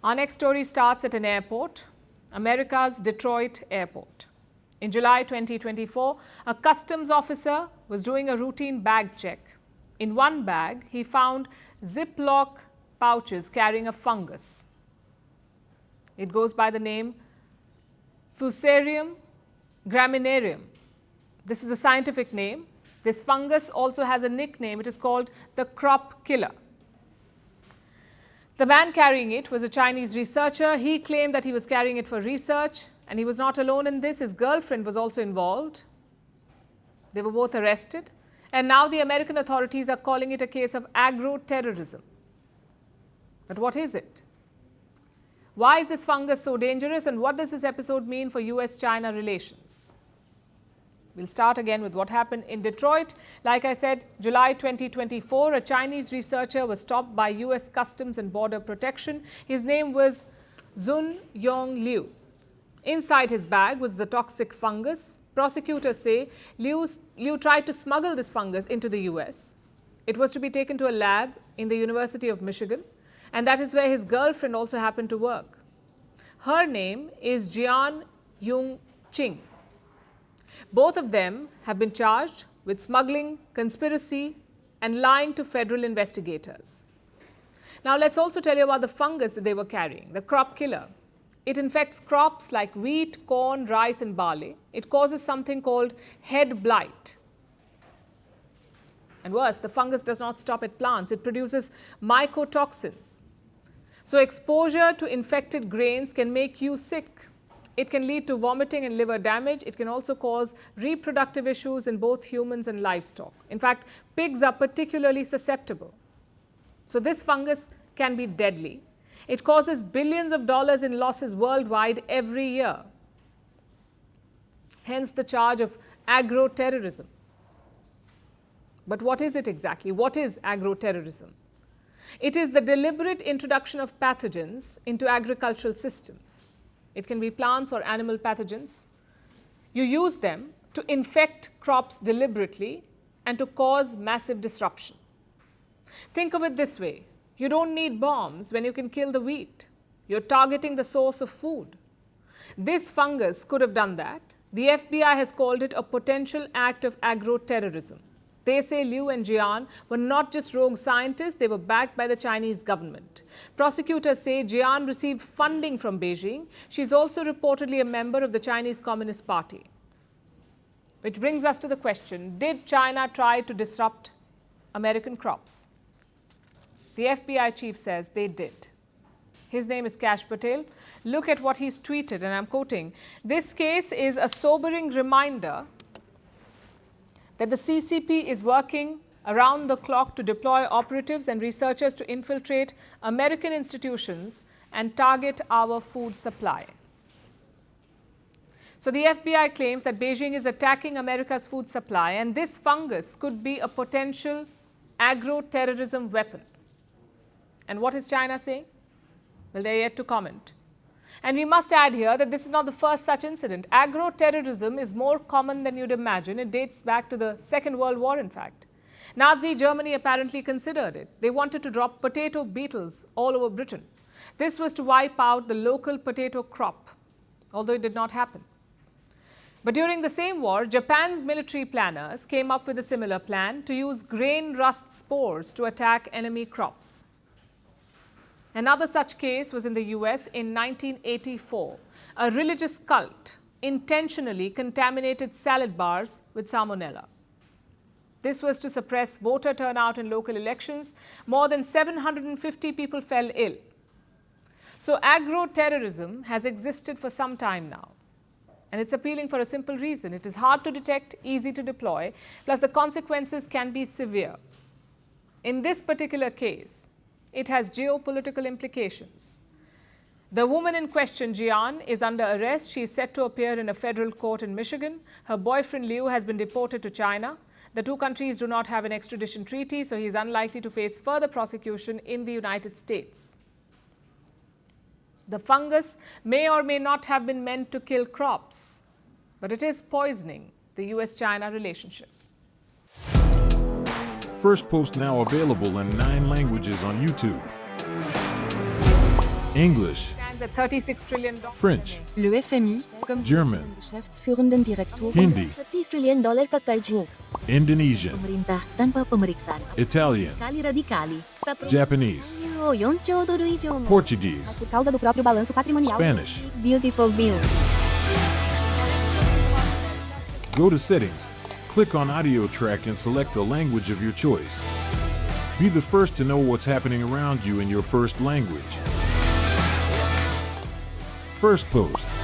Our next story starts at an airport, America's Detroit airport. In July 2024, a customs officer was doing a routine bag check. In one bag, he found Ziploc pouches carrying a fungus. It goes by the name Fusarium graminearum. This is the scientific name. This fungus also has a nickname. It is called the crop killer. The man carrying it was a Chinese researcher. He claimed that he was carrying it for research, and he was not alone in this. His girlfriend was also involved. They were both arrested, and now the American authorities are calling it a case of agroterrorism. But what is it? Why is this fungus so dangerous, and what does this episode mean for US-China relations? We'll start again with what happened in Detroit. Like I said, July 2024, a Chinese researcher was stopped by US Customs and Border Protection. His name was Zun Yong Liu. Inside his bag was the toxic fungus. Prosecutors say Liu tried to smuggle this fungus into the US. It was to be taken to a lab in the University of Michigan, and that is where his girlfriend also happened to work. Her name is Jian Yung Ching. Both of them have been charged with smuggling, conspiracy, and lying to federal investigators. Now, let's also tell you about the fungus that they were carrying, the crop killer. It infects crops like wheat, corn, rice, and barley. It causes something called head blight. And worse, the fungus does not stop at plants. It produces mycotoxins. So, exposure to infected grains can make you sick. It can lead to vomiting and liver damage. It can also cause reproductive issues in both humans and livestock. In fact, pigs are particularly susceptible. So this fungus can be deadly. It causes billions of dollars in losses worldwide every year. Hence the charge of agroterrorism. But what is it exactly? What is agroterrorism? It is the deliberate introduction of pathogens into agricultural systems. It can be plants or animal pathogens. You use them to infect crops deliberately and to cause massive disruption. Think of it this way. You don't need bombs when you can kill the wheat. You're targeting the source of food. This fungus could have done that. The FBI has called it a potential act of agroterrorism. They say Liu and Jian were not just rogue scientists, they were backed by the Chinese government. Prosecutors say Jian received funding from Beijing. She's also reportedly a member of the Chinese Communist Party. Which brings us to the question, did China try to disrupt American crops? The FBI chief says they did. His name is Kash Patel. Look at what he's tweeted, and I'm quoting, "This case is a sobering reminder that the CCP is working around the clock to deploy operatives and researchers to infiltrate American institutions and target our food supply." So the FBI claims that Beijing is attacking America's food supply, and this fungus could be a potential agro-terrorism weapon. And what is China saying? Well, they're yet to comment. And we must add here that this is not the first such incident. Agro-terrorism is more common than you'd imagine. It dates back to the Second World War, in fact. Nazi Germany apparently considered it. They wanted to drop potato beetles all over Britain. This was to wipe out the local potato crop, although it did not happen. But during the same war, Japan's military planners came up with a similar plan to use grain rust spores to attack enemy crops. Another such case was in the US in 1984. A religious cult intentionally contaminated salad bars with salmonella. This was to suppress voter turnout in local elections. More than 750 people fell ill. So agro-terrorism has existed for some time now. And it's appealing for a simple reason. It is hard to detect, easy to deploy, plus the consequences can be severe. In this particular case, it has geopolitical implications. The woman in question, Jian, is under arrest. She is set to appear in a federal court in Michigan. Her boyfriend, Liu, has been deported to China. The two countries do not have an extradition treaty, so he is unlikely to face further prosecution in the United States. The fungus may or may not have been meant to kill crops, but it is poisoning the US-China relationship. Firstpost now available in 9 languages on YouTube. English, stands at $36 trillion. French, Le FMI, comme German, Geschäftsführenden Direktor Hindi, $30 trillion ka kaiju. Indonesian, Pemerintah tanpa pemeriksaan. Italian, Kali radikali. Japanese, 4兆ドル以上も Portuguese, por causa do próprio balanço patrimonial. Spanish. Beautiful bill. Go to Settings, click on Audio Track and select a language of your choice. Be the first to know what's happening around you in your first language. Firstpost.